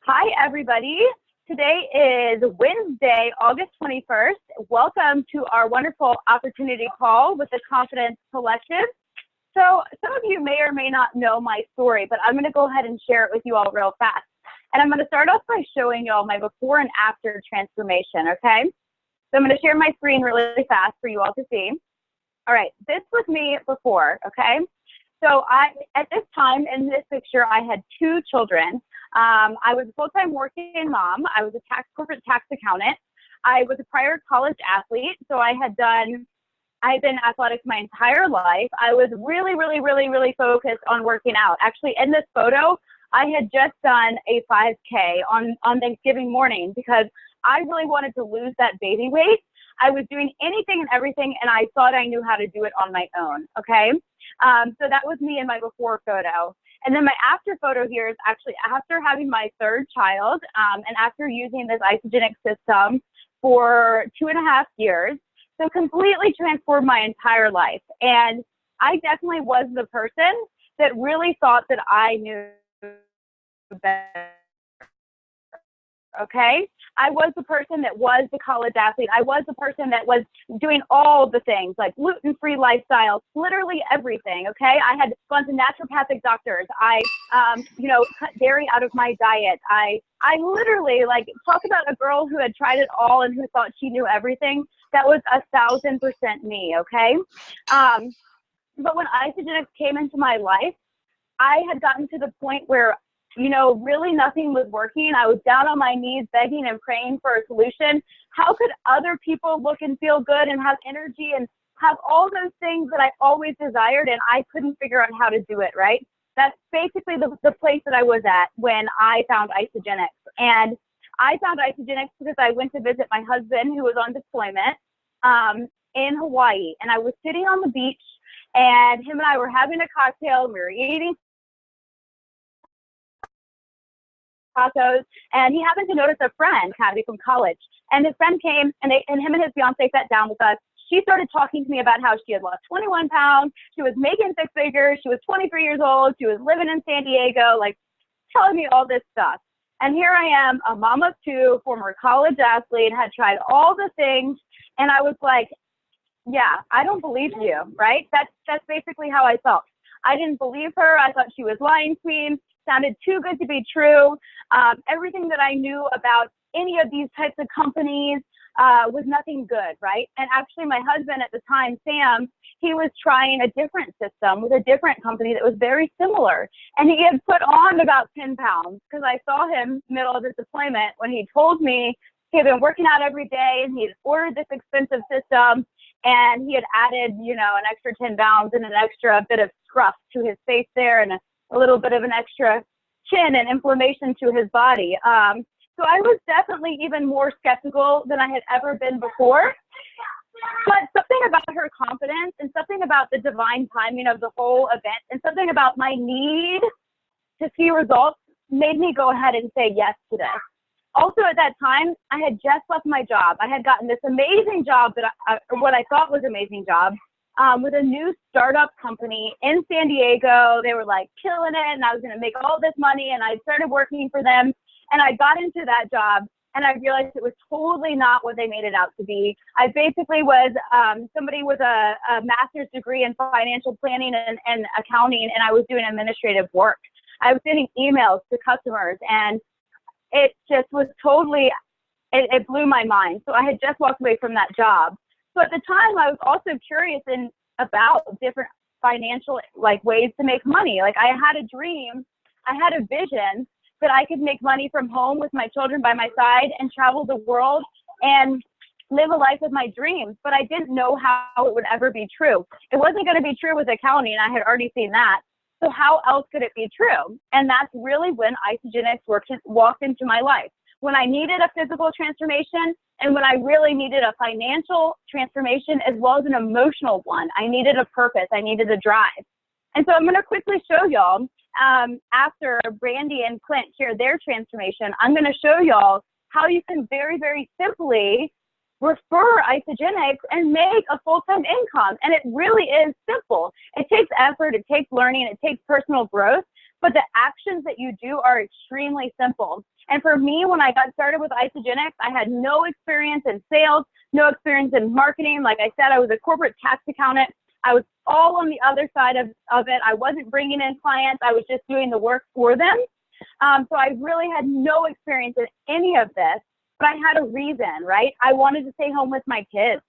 Hi, everybody. Today is Wednesday, August 21st. Welcome to our wonderful opportunity call with the Confidence Collective. So some of you may or may not know my story, but I'm going to go ahead and share it with you all real fast. And I'm going to start off by showing you all my before and after transformation, okay? So I'm going to share my screen really fast for you all to see. All right, this was me before, okay? So at this time in this picture, I had 2 children. I was a full-time working mom. I was a corporate tax accountant. I was a prior college athlete. So I've been athletic my entire life. I was really focused on working out. Actually, in this photo, I had just done a 5K on Thanksgiving morning because I really wanted to lose that baby weight. I was doing anything and everything, and I thought I knew how to do it on my own, okay? So that was me in my before photo. And then my after photo here is actually after having my 3rd child, and after using this isogenic system for 2.5 years. So completely transformed my entire life. And I definitely was the person that really thought that I knew better. Okay? I was the person that was the college athlete. I was the person that was doing all the things like gluten-free lifestyle, literally everything. Okay? I had gone to naturopathic doctors. I, cut dairy out of my diet. I literally talk about a girl who had tried it all and who thought she knew everything. That was 1,000% me. Okay? But when isogenics came into my life, I had gotten to the point where really nothing was working. I was down on my knees begging and praying for a solution. How could other people look and feel good and have energy and have all those things that I always desired, and I couldn't figure out how to do it, right? That's basically the place that I was at when I found isogenics. And I found isogenics because I went to visit my husband who was on deployment in Hawaii. And I was sitting on the beach, and him and I were having a cocktail, and we were eating tacos, and he happened to notice a friend, Kathy, from college. And his friend came, and him and his fiance sat down with us. She started talking to me about how she had lost 21 pounds. She was making 6 figures. She was 23 years old. She was living in San Diego, telling me all this stuff. And here I am, a mom of 2, former college athlete, had tried all the things. And I was like, yeah, I don't believe you, right? That's basically how I felt. I didn't believe her. I thought she was lying to me. Sounded too good to be true. Everything that I knew about any of these types of companies was nothing good, right? And actually my husband at the time, Sam, he was trying a different system with a different company that was very similar. And he had put on about 10 pounds because I saw him middle of his deployment when he told me he had been working out every day and he had ordered this expensive system and he had added, an extra 10 pounds and an extra bit of scruff to his face there and a little bit of an extra chin and inflammation to his body. So I was definitely even more skeptical than I had ever been before. But something about her confidence and something about the divine timing of the whole event and something about my need to see results made me go ahead and say yes to this. Also at that time, I had just left my job. I had gotten this amazing job what I thought was an amazing job. With a new startup company in San Diego. They were killing it, and I was going to make all this money, and I started working for them, and I got into that job, and I realized it was totally not what they made it out to be. I basically was somebody with a master's degree in financial planning and accounting, and I was doing administrative work. I was sending emails to customers, and it just was totally, it blew my mind. So I had just walked away from that job. So at the time, I was also curious about different financial ways to make money. I had a dream, I had a vision that I could make money from home with my children by my side and travel the world and live a life of my dreams. But I didn't know how it would ever be true. It wasn't going to be true with accounting. I had already seen that. So how else could it be true? And that's really when isogenics walked into my life. When I needed a physical transformation and when I really needed a financial transformation as well as an emotional one. I needed a purpose. I needed a drive. And so I'm going to quickly show y'all, after Brandy and Clint share their transformation, I'm going to show y'all how you can very simply refer Isogenics and make a full-time income. And it really is simple. It takes effort, it takes learning, it takes personal growth, but the actions that you do are extremely simple. And for me, when I got started with Isogenics, I had no experience in sales, no experience in marketing. Like I said, I was a corporate tax accountant. I was all on the other side of it. I wasn't bringing in clients. I was just doing the work for them. So I really had no experience in any of this, but I had a reason, right? I wanted to stay home with my kids,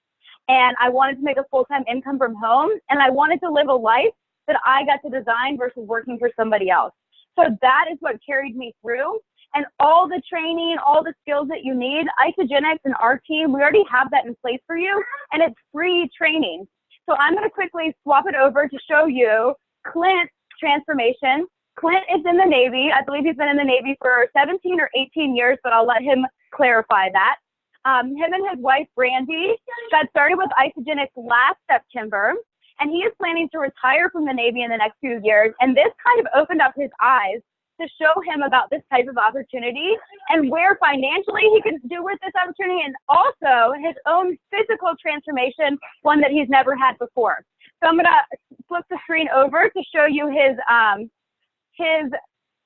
and I wanted to make a full-time income from home, and I wanted to live a life that I got to design versus working for somebody else. So that is what carried me through. And all the training, all the skills that you need, Isogenics and our team, we already have that in place for you, and it's free training. So I'm going to quickly swap it over to show you Clint's transformation. Clint is in the Navy. I believe he's been in the Navy for 17 or 18 years, but I'll let him clarify that. Him and his wife, Brandy, got started with Isogenics last September, and he is planning to retire from the Navy in the next few years. And this kind of opened up his eyes to show him about this type of opportunity and where financially he can do with this opportunity, and also his own physical transformation, one that he's never had before. So I'm gonna flip the screen over to show you his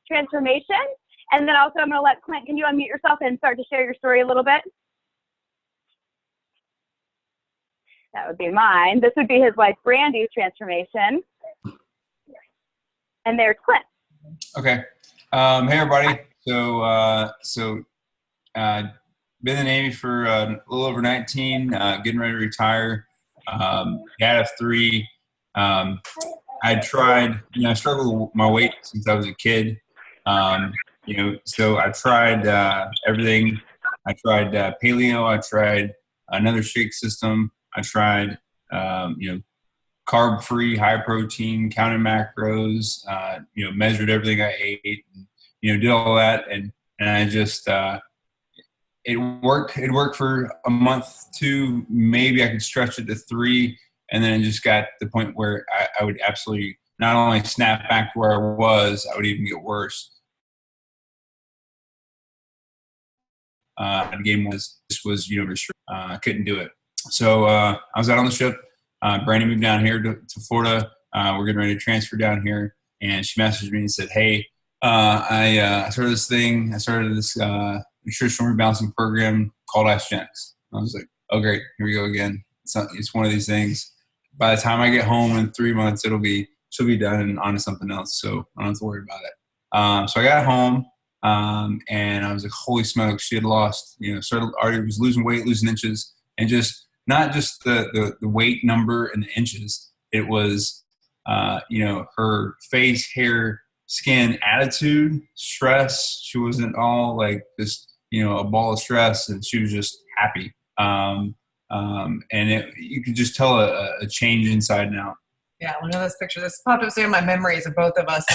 transformation. And then also I'm gonna let Clint, can you unmute yourself and start to share your story a little bit? That would be mine. This would be his wife Brandy's transformation. And there's Clint. Okay. Hey everybody. Been in the Navy for a little over 19, getting ready to retire. Dad of 3. I tried, I struggled with my weight since I was a kid. So I tried everything. I tried paleo. I tried another shake system. I tried, carb-free, high-protein, counted macros, measured everything I ate, and, did all that. And I just, it worked. It worked for a month, 2, maybe I could stretch it to 3. And then it just got to the point where I would absolutely not only snap back to where I was, I would even get worse. The game was restricted. I couldn't do it. So I was out on the ship. Brandy moved down here to Florida. We're getting ready to transfer down here. And she messaged me and said, hey, I started this thing. I started this nutritional rebalancing program called Isogenics. I was like, oh, great. Here we go again. It's one of these things. By the time I get home in 3 months, she'll be done and on to something else. So I don't have to worry about it. So I got home, and I was like, holy smokes, she had lost, already was losing weight, losing inches, and just not just the weight number and the inches. It was, her face, hair, skin, attitude, stress. She wasn't all like this, a ball of stress, and she was just happy. And you could just tell a change inside and out. Yeah, one of those pictures. This popped up in my memories of both of us.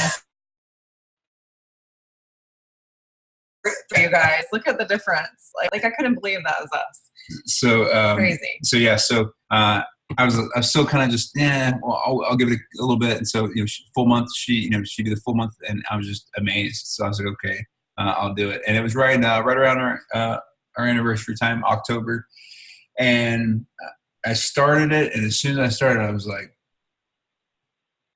For you guys, look at the difference. Like I couldn't believe that was us. So crazy. So yeah. So I was still kind of just I'll give it a little bit. And so full month. She did the full month, and I was just amazed. So I was like, okay, I'll do it. And it was right around our anniversary time, October. And I started it, and as soon as I started, I was like,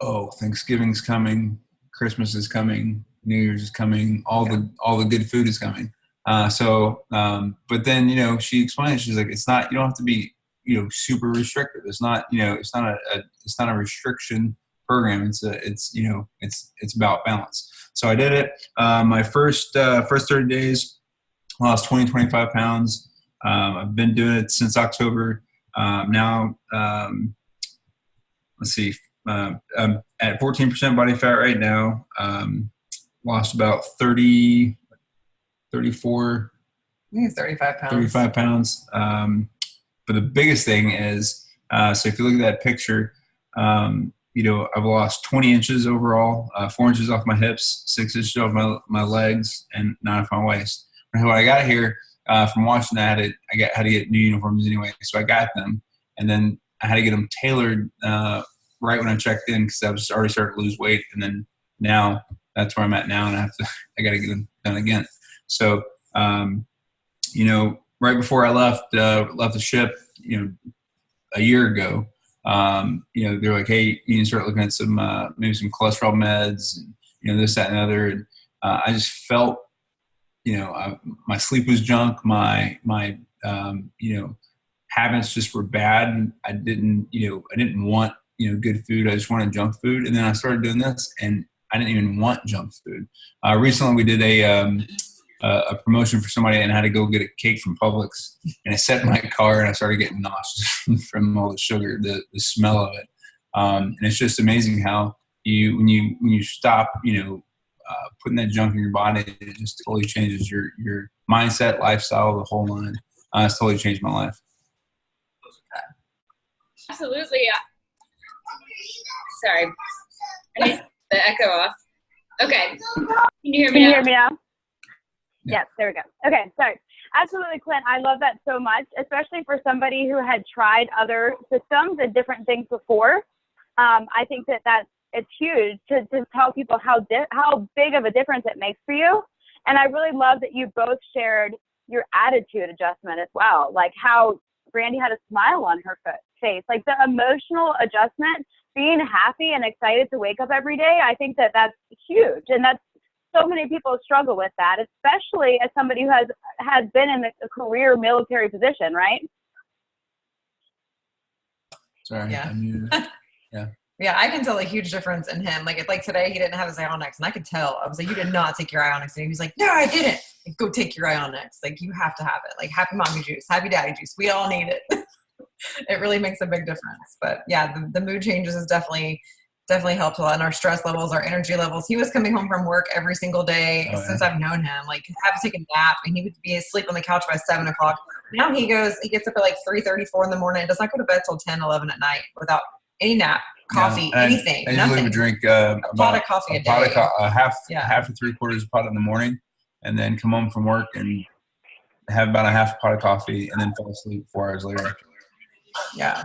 oh, Thanksgiving's coming, Christmas is coming, New Year's is coming, all the good food is coming. But then, she explained, she's like, it's not, you don't have to be, super restrictive. It's not, it's not a restriction program. It's about balance. So I did it. My first 30 days, lost 25 pounds. I've been doing it since October. Now, let's see, I'm at 14% body fat right now. Lost about 34. I think it's 35 pounds. 35 pounds. But the biggest thing is, so if you look at that picture, I've lost 20 inches overall, 4 inches off my hips, 6 inches off my legs, and 9 off my waist. When I got here, from Washington, I had to get new uniforms anyway, so I got them, and then I had to get them tailored right when I checked in because I was already starting to lose weight, and then now that's where I'm at now, and I got to get them done again. So, right before I left the ship, a year ago, they're like, hey, you need to start looking at some maybe some cholesterol meds this, that, and the other. And I just felt, my sleep was junk. My habits just were bad. And I didn't want, good food. I just wanted junk food. And then I started doing this, and I didn't even want junk food. Recently, we did a promotion for somebody, and I had to go get a cake from Publix. And I sat in my car, and I started getting nauseous from all the sugar, the smell of it. And it's just amazing how when you stop, putting that junk in your body, it just totally changes your mindset, lifestyle, the whole line. It's totally changed my life. Absolutely. Sorry. I need the echo off. Okay. Can you hear me Can you now? hear me now? Yeah. Yes, there we go. Okay, sorry. Absolutely, Clint. I love that so much, especially for somebody who had tried other systems and different things before. I think that it's huge to tell people how big of a difference it makes for you. And I really love that you both shared your attitude adjustment as well, like how Brandy had a smile on her face, like the emotional adjustment, being happy and excited to wake up every day. I think that's huge. And that's so many people struggle with that, especially as somebody who has been in a career military position, right? Sorry. Yeah. I muted. Yeah. Yeah, I can tell a huge difference in him. Like today, he didn't have his Ionex, and I could tell. I was like, "You did not take your Ionex," and he was like, "No, I didn't." Like, go take your Ionex. Like, you have to have it. Like, happy mommy juice, happy daddy juice. We all need it. It really makes a big difference. But yeah, the mood changes has definitely helped a lot. And our stress levels, our energy levels. He was coming home from work every single day since I've known him. Like, have to take a nap, and he would be asleep on the couch by 7:00. Now he gets up at like 3:34 in the morning and does not go to bed till 10, 11 at night without any nap, coffee, anything. I usually nothing. would drink a pot of coffee a day. Half to 3/4 pot in the morning, and then come home from work and have about a half pot of coffee, and then fall asleep 4 hours later. Yeah.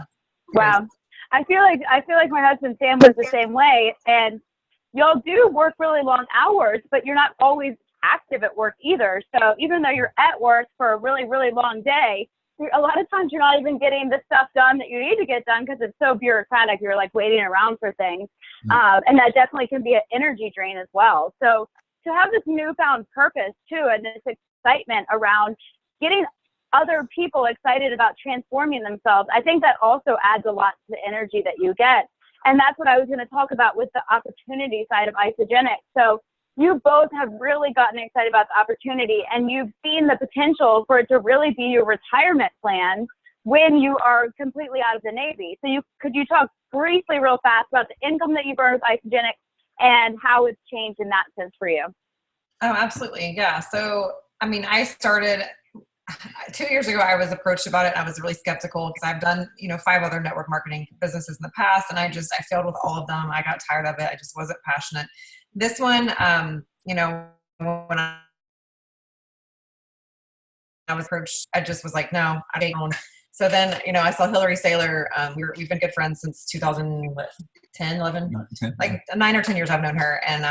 Wow. I feel like my husband Sam was the same way, and y'all do work really long hours, but you're not always active at work either. So even though you're at work for a really, really long day, a lot of times you're not even getting the stuff done that you need to get done because it's so bureaucratic. You're like waiting around for things. And that definitely can be an energy drain as well. So to have this newfound purpose too, and this excitement around getting other people excited about transforming themselves, I think that also adds a lot to the energy that you get. And that's what I was going to talk about with the opportunity side of Isogenics. So you both have really gotten excited about the opportunity, and you've seen the potential for it to really be your retirement plan when you are completely out of the Navy. So could you talk briefly real fast about the income that you've earned with Isogenics and how it's changed in that sense for you? Oh, absolutely. Yeah. So, I mean, I started 2 years ago. I was approached about it. I was really skeptical because I've done, 5 other network marketing businesses in the past, and I failed with all of them. I got tired of it. I just wasn't passionate. This one, when I was approached, I just was like, no, I don't. So then, I saw Hillary Saylor. We've been good friends since 2010, 11, like 9 or 10 years I've known her. And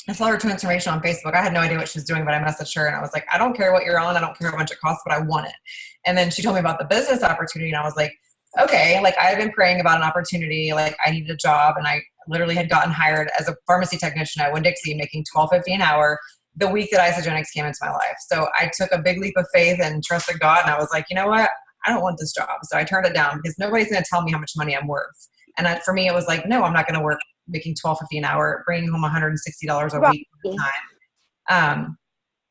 I saw her transformation on Facebook. I had no idea what she was doing, but I messaged her and I was like, I don't care what you're on. I don't care how much it costs, but I want it. And then she told me about the business opportunity, and I was like, okay, like I've been praying about an opportunity. Like I needed a job, and I literally had gotten hired as a pharmacy technician at Winn-Dixie, making $12.50 an hour the week that Isogenics came into my life. So I took a big leap of faith and trusted God, and I was like, you know what? I don't want this job. So I turned it down because nobody's going to tell me how much money I'm worth. And for me, it was like, no, I'm not going to work making $12.50 an hour, bringing home $160 a week at the time.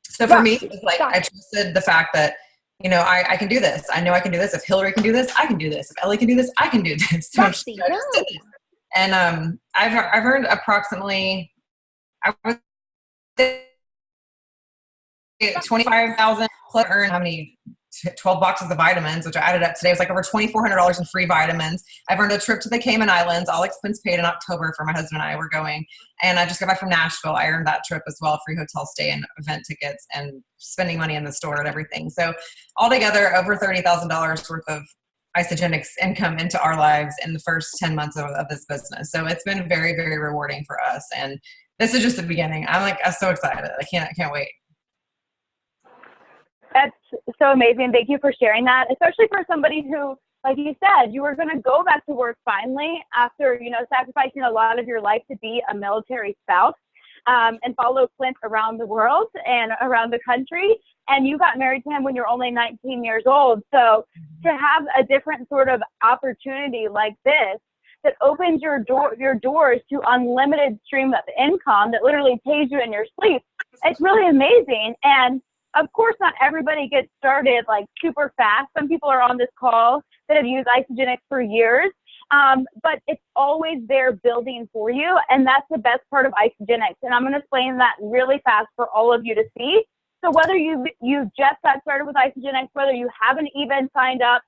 So for me, it was like, I trusted the fact that, I can do this. I know I can do this. If Hillary can do this, I can do this. If Ellie can do this, I can do this. So I just did it. And I've earned approximately, I would say 25,000 plus earned how many 12 boxes of vitamins, which I added up today. It was like over $2,400 in free vitamins. I've earned a trip to the Cayman Islands, all expense paid in October for my husband and I were going. And I just got back from Nashville. I earned that trip as well, free hotel stay and event tickets and spending money in the store and everything. So altogether, over $30,000 worth of Isogenics income into our lives in the first 10 months of this business. So it's been very, very rewarding for us. And this is just the beginning. I'm so excited. I can't wait. That's so amazing. Thank you for sharing that, especially for somebody who, like you said, you were going to go back to work finally after, sacrificing a lot of your life to be a military spouse. and follow Clint around the world and around the country. And you got married to him when you're only 19 years old. So to have a different sort of opportunity like this that opens your doors to unlimited stream of income that literally pays you in your sleep, it's really amazing. And of course, not everybody gets started like super fast. Some people are on this call that have used Isagenix for years, but it's always there building for you. And that's the best part of Isagenix. And I'm going to explain that really fast for all of you to see. So whether you just got started with Isagenix, whether you haven't even signed up,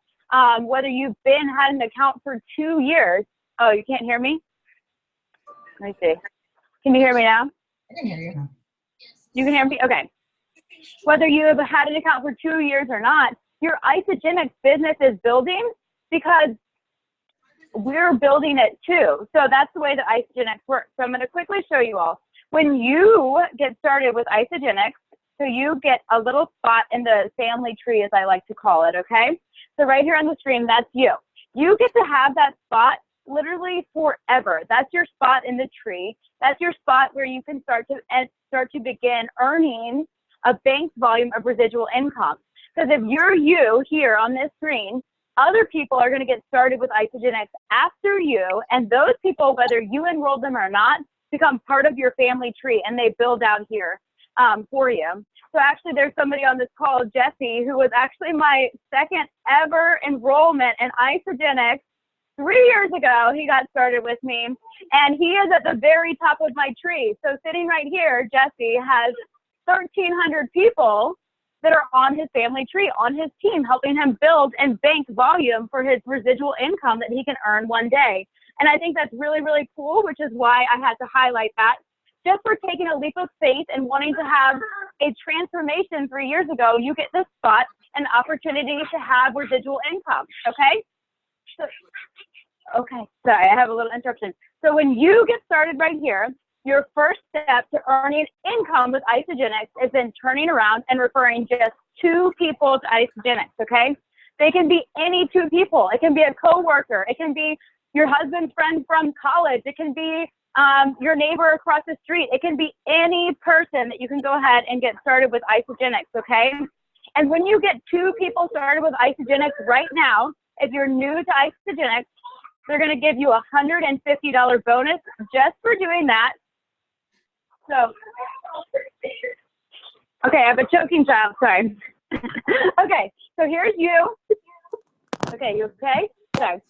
whether you've had an account for 2 years. Oh, you can't hear me? Let me see. Can you hear me now? I can hear you. You can hear me? Okay. Whether you have had an account for 2 years or not, your Isagenix business is building because we're building it too. So that's the way that Isagenix works. So I'm going to quickly show you all. When you get started with Isagenix, so you get a little spot in the family tree, as I like to call it, okay? So right here on the screen, that's you. You get to have that spot literally forever. That's your spot in the tree. That's your spot where you can start to begin earning a bank volume of residual income. Because if you're you here on this screen, other people are going to get started with Isagenix after you, and those people, whether you enroll them or not, become part of your family tree, and they build out here for you. So actually, there's somebody on this call, Jesse, who was actually my second ever enrollment in Isagenix. 3 years ago, he got started with me, and he is at the very top of my tree. So sitting right here, Jesse has 1,300 people that are on his family tree, on his team, helping him build and bank volume for his residual income that he can earn one day. And I think that's really, really cool, which is why I had to highlight that. Just for taking a leap of faith and wanting to have a transformation 3 years ago, you get this spot, an opportunity to have residual income, okay? So, okay, sorry, I have a little interruption. So when you get started right here, your first step to earning income with Isagenix is then turning around and referring just 2 people to Isagenix, okay? They can be any 2 people. It can be a coworker. It can be your husband's friend from college. It can be your neighbor across the street. It can be any person that you can go ahead and get started with Isagenix, okay? And when you get 2 people started with Isagenix right now, if you're new to Isagenix, they're going to give you a $150 bonus just for doing that. So, okay, I have a choking child, sorry. Okay, so here's you. Okay, you okay? Sorry.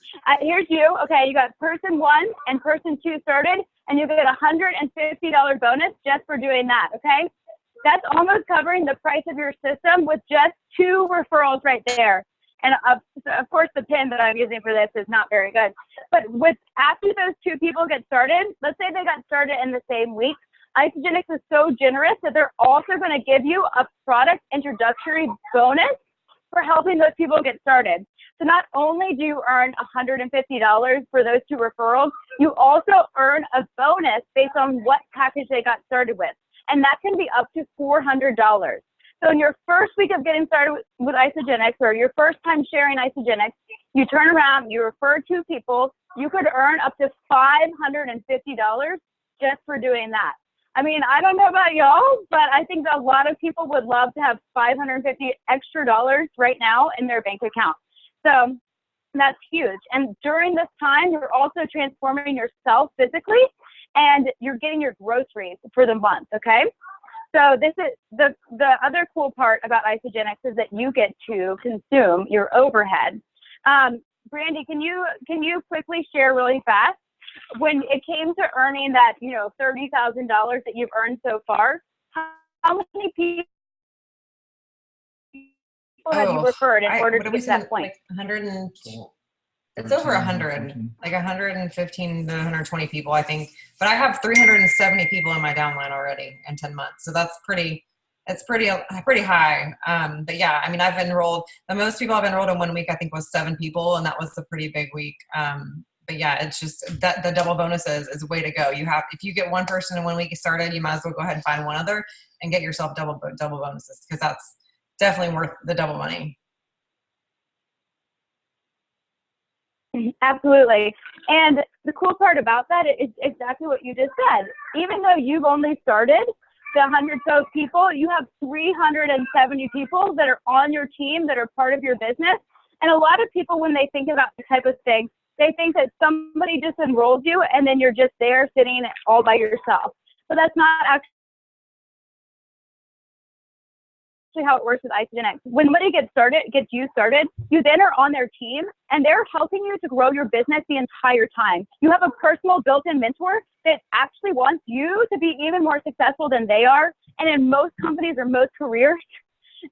Here's you. Okay, you got person 1 and person 2 started, and you get a $150 bonus just for doing that, okay? That's almost covering the price of your system with just 2 referrals right there. And of course, the pin that I'm using for this is not very good. But after those 2 people get started, let's say they got started in the same week, Isagenix is so generous that they're also going to give you a product introductory bonus for helping those people get started. So not only do you earn $150 for those 2 referrals, you also earn a bonus based on what package they got started with. And that can be up to $400. So in your first week of getting started with Isagenix, or your first time sharing Isagenix, you turn around, you refer 2 people, you could earn up to $550 just for doing that. I mean, I don't know about y'all, but I think that a lot of people would love to have $550 extra dollars right now in their bank account. So that's huge. And during this time, you're also transforming yourself physically, and you're getting your groceries for the month, okay? So this is the other cool part about Isagenix is that you get to consume your overhead. Brandy, can you quickly share really fast when it came to earning that, you know, $30,000 that you've earned so far? How many people have you referred in order to get to that point? Like 100 and it's over 100, like 115 to 120 people, I think. But I have 370 people in my downline already in 10 months. So that's pretty high. But yeah, I mean, I've enrolled, the most people I've enrolled in 1 week, I think was 7 people. And that was a pretty big week. But yeah, it's just that the double bonuses is a way to go. If you get 1 person in 1 week started, you might as well go ahead and find 1 other and get yourself double bonuses, because that's definitely worth the double money. Absolutely. And the cool part about that is exactly what you just said. Even though you've only started the 100 so people, you have 370 people that are on your team that are part of your business. And a lot of people, when they think about this type of thing, they think that somebody just enrolled you and then you're just there sitting all by yourself. But that's not actually how it works with Isogenics. When somebody gets you started, you then are on their team and they're helping you to grow your business the entire time. You have a personal built-in mentor that actually wants you to be even more successful than they are. And in most companies or most careers,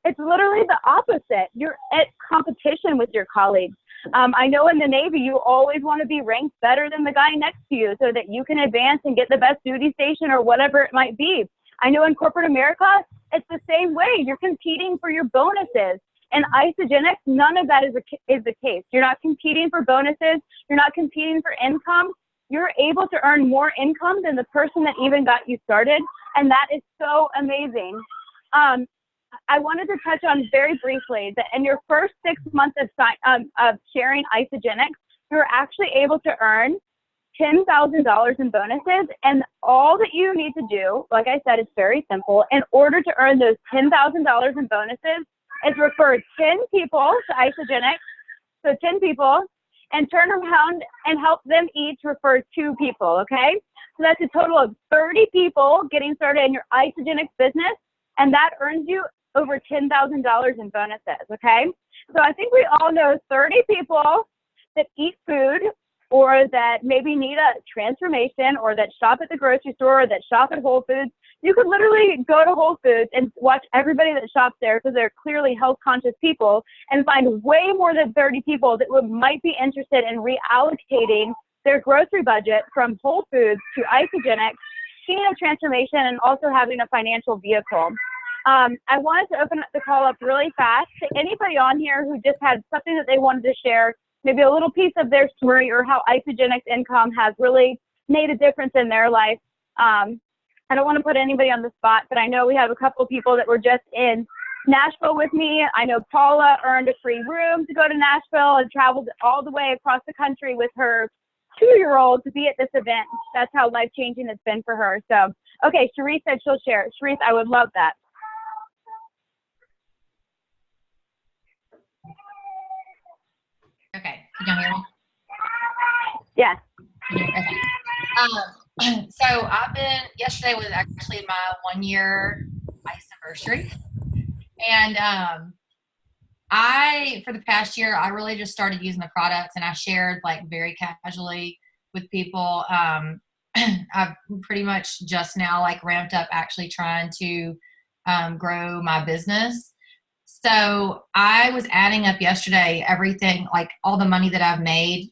it's literally the opposite. You're at competition with your colleagues. I know in the Navy, you always want to be ranked better than the guy next to you so that you can advance and get the best duty station or whatever it might be. I know in corporate America, it's the same way. You're competing for your bonuses. And Isogenics, none of that is the case. You're not competing for bonuses. You're not competing for income. You're able to earn more income than the person that even got you started. And that is so amazing. I wanted to touch on very briefly that in your first 6 months of sharing Isogenics, you're actually able to earn $10,000 in bonuses. And all that you need to do, like I said, it's very simple. In order to earn those $10,000 in bonuses, is refer 10 people to Isogenics, so 10 people, and turn around and help them each refer 2 people, okay? So that's a total of 30 people getting started in your Isogenics business, and that earns you over $10,000 in bonuses, okay? So I think we all know 30 people that eat food or that maybe need a transformation or that shop at the grocery store or that shop at Whole Foods. You could literally go to Whole Foods and watch everybody that shops there because they're clearly health conscious people and find way more than 30 people that might be interested in reallocating their grocery budget from Whole Foods to Isogenics, seeing a transformation and also having a financial vehicle. I wanted to open the call up really fast to anybody on here who just had something that they wanted to share, maybe a little piece of their story or how Isogenics income has really made a difference in their life. I don't want to put anybody on the spot, but I know we have a couple of people that were just in Nashville with me. I know Paula earned a free room to go to Nashville and traveled all the way across the country with her 2-year-old to be at this event. That's how life-changing it's been for her. So, okay, Sharice said she'll share. Sharice, I would love that. Okay, can you hear me? Yeah. Okay. So yesterday was actually my 1-year ice anniversary. And for the past year, I really just started using the products and I shared like very casually with people. I've pretty much just now like ramped up actually trying to grow my business. So I was adding up yesterday, everything, like all the money that I've made,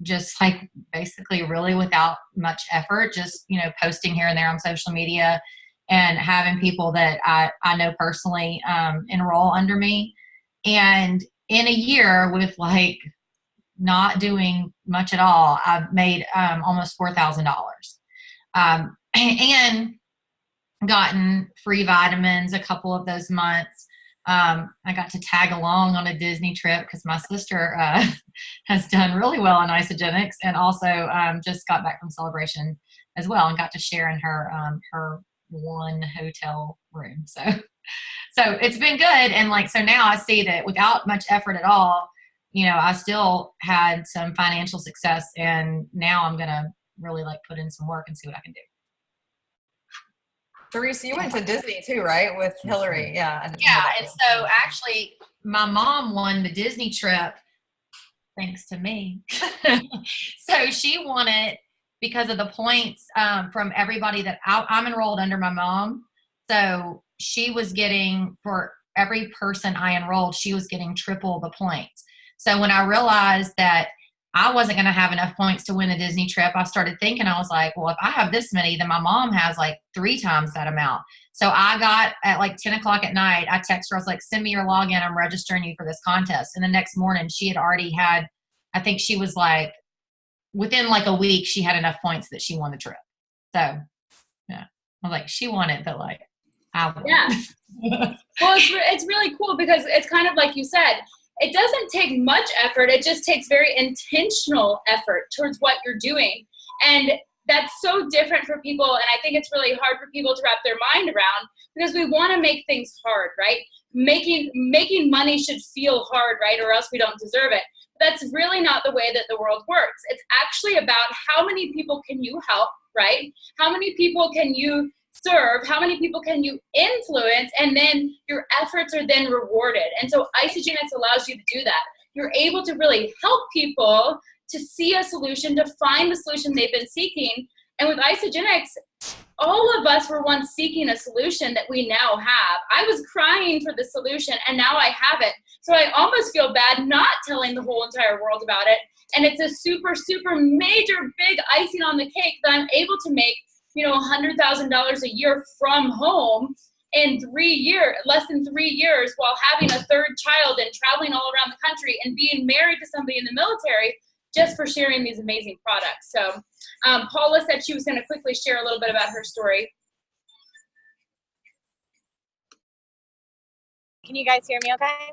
just like basically really without much effort, just, posting here and there on social media and having people that I know personally enroll under me. And in a year with like not doing much at all, I've made almost $4,000 and gotten free vitamins a couple of those months. I got to tag along on a Disney trip because my sister has done really well on Isogenics and also just got back from Celebration as well and got to share in her one hotel room. So it's been good. And so now I see that without much effort at all, I still had some financial success and now I'm going to really put in some work and see what I can do. Teresa, you went to Disney too, right? With Hillary. Yeah. Yeah. And so actually my mom won the Disney trip thanks to me. So she won it because of the points from everybody that I'm enrolled under my mom. So she was getting, for every person I enrolled, she was getting triple the points. So when I realized that I wasn't going to have enough points to win the Disney trip, I started thinking, I was like, well, if I have this many, then my mom has 3 times that amount. So I got at 10 o'clock at night, I texted her, I was like, send me your login. I'm registering you for this contest. And the next morning she had already had, I think she was within a week, she had enough points that she won the trip. So yeah, I was like, she won it, but I won. Yeah. Well, it's really cool because it's kind of like you said, it doesn't take much effort. It just takes very intentional effort towards what you're doing. And that's so different for people. And I think it's really hard for people to wrap their mind around, because we want to make things hard, right? Making money should feel hard, right? Or else we don't deserve it. But that's really not the way that the world works. It's actually about how many people can you help, right? How many people can you serve? How many people can you influence? And then your efforts are then rewarded. And so Isagenix allows you to do that. You're able to really help people to see a solution, to find the solution they've been seeking. And with Isagenix, all of us were once seeking a solution that we now have. I was crying for the solution, and now I have it. So I almost feel bad not telling the whole entire world about it. And it's a super, super major, big icing on the cake that I'm able to make, $100,000 a year from home in less than 3 years, while having a third child and traveling all around the country and being married to somebody in the military, just for sharing these amazing products. So Paula said she was going to quickly share a little bit about her story. Can you guys hear me okay?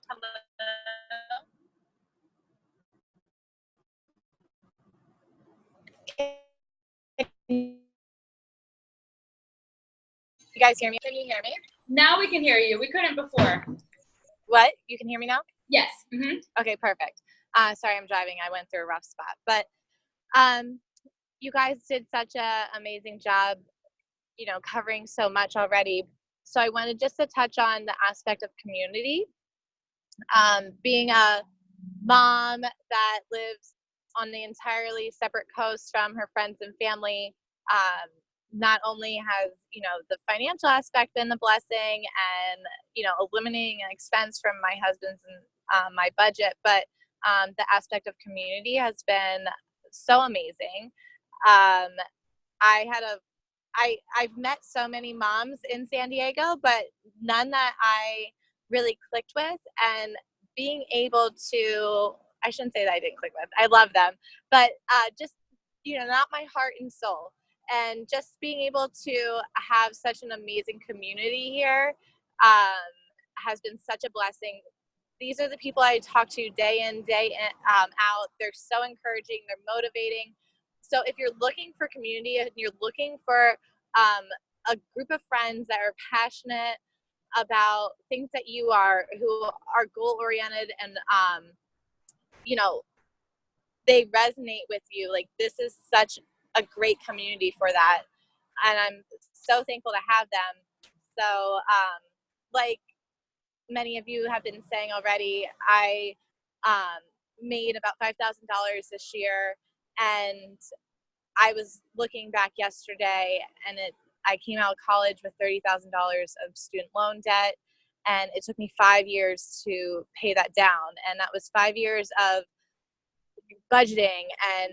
Hello? You guys hear me? Can you hear me? Now we can hear you. We couldn't before. What? You can hear me now? Yes. Mm-hmm. Okay, perfect. Sorry, I'm driving. I went through a rough spot. But you guys did such an amazing job, covering so much already. So I wanted just to touch on the aspect of community. Being a mom that lives on the entirely separate coast from her friends and family, not only has, the financial aspect been the blessing and, eliminating an expense from my husband's and my budget, but the aspect of community has been so amazing. I've met so many moms in San Diego, but none that I really clicked with. And being able to, I shouldn't say that I didn't click with, I love them, but just, not my heart and soul. And just being able to have such an amazing community here has been such a blessing. These are the people I talk to day in, out. They're so encouraging. They're motivating. So if you're looking for community and you're looking for a group of friends that are passionate about things that you are, who are goal-oriented and, they resonate with you, like, this is such a great community for that. And I'm so thankful to have them. So, like many of you have been saying already, I made about $5,000 this year, and I was looking back yesterday, and I came out of college with $30,000 of student loan debt, and it took me 5 years to pay that down. And that was 5 years of budgeting and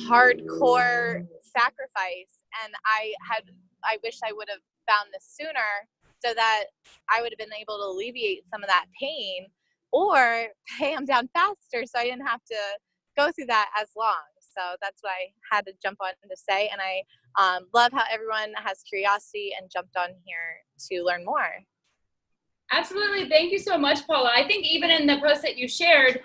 hardcore sacrifice. And I wish I would have found this sooner, so that I would have been able to alleviate some of that pain or pay them down faster, so I didn't have to go through that as long. So that's what I had to jump on to say. And I love how everyone has curiosity and jumped on here to learn more. Absolutely. Thank you so much, Paula. I think even in the post that you shared,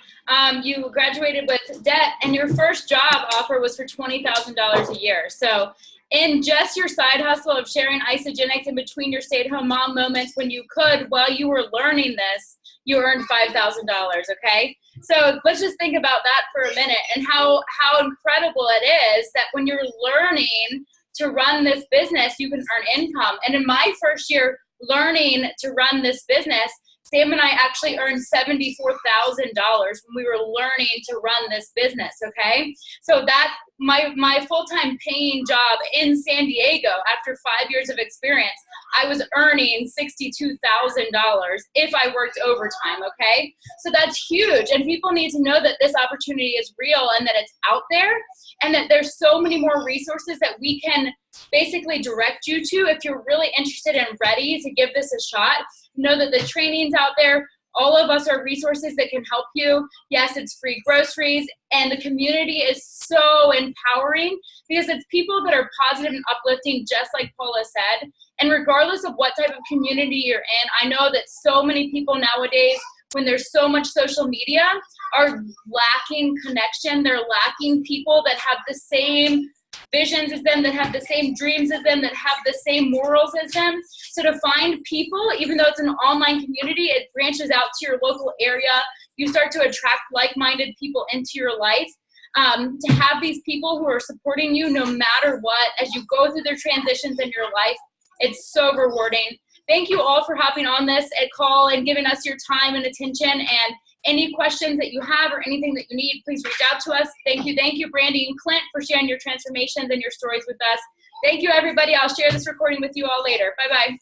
you graduated with debt, and your first job offer was for $20,000 a year. So in just your side hustle of sharing Isagenix in between your stay-at-home mom moments when you could, while you were learning this, you earned $5,000, okay? So let's just think about that for a minute, and how incredible it is that when you're learning to run this business, you can earn income. And in my first year learning to run this business, Sam and I actually earned $74,000 when we were learning to run this business, okay? So that, my full-time paying job in San Diego, after 5 years of experience, I was earning $62,000 if I worked overtime, okay? So that's huge, and people need to know that this opportunity is real and that it's out there, and that there's so many more resources that we can basically direct you to if you're really interested and ready to give this a shot. Know that the training's out there. All of us are resources that can help you. Yes, it's free groceries, and the community is so empowering because it's people that are positive and uplifting, just like Paula said. And regardless of what type of community you're in, I know that so many people nowadays, when there's so much social media, are lacking connection. They're lacking people that have the same visions as them, that have the same dreams as them, that have the same morals as them. So to find people, even though it's an online community, it branches out to your local area. You start to attract like-minded people into your life. To have these people who are supporting you no matter what, as you go through their transitions in your life, it's so rewarding. Thank you all for hopping on this call and giving us your time and attention. And any questions that you have or anything that you need, please reach out to us. Thank you, Brandy and Clint, for sharing your transformations and your stories with us. Thank you, everybody. I'll share this recording with you all later. Bye-bye.